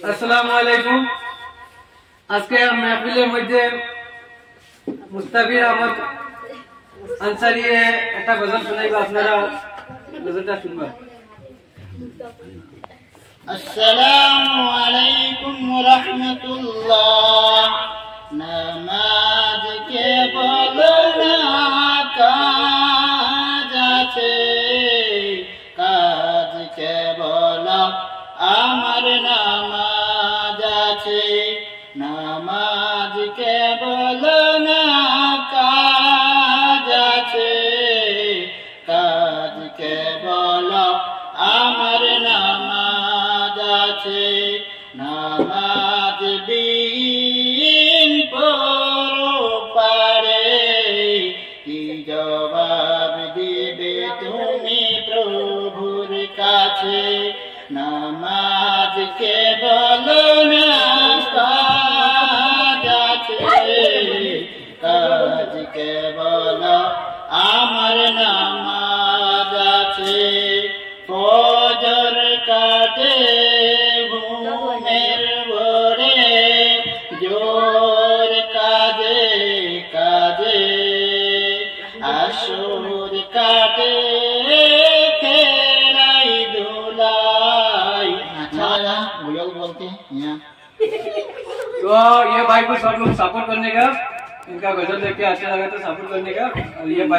আসসালামু আলাইকুম। আজকে মাহফিলের মধ্যে মুস্তাফির আহমদ আনসারী একটা গজল শোনাইবা, আপনারা গজলটা শুনবা। আসসালামু আলাইকুম ওয়া রাহমাতুল্লাহ। নামাজ কে বলো না কাজ আছে, কাজ কে বলো আমার নামাজ আছে। নামাজ কে বলো না কাজ আছে, কাজ কে বলো আমার নামাজ আছে। নামাজ বিন পড়ো পারে, কি জবাব দিবে তুমি প্রভুর কাছে। নামাজ কে বলো না কাজ আছে, কাজ কে বলো আমার নামাজ আছে। ফজর কাটে ঘুমের ভোরে, জোর কাজে কাজে আসর কাটে খেলাই ধুলাই। अच्छा बुजुर्ग बोलते हैं तो ये भाई को सब लोग सपोर्ट करने का, इनका गजल देख के अच्छा लगा तो सपोर्ट करने का। और ये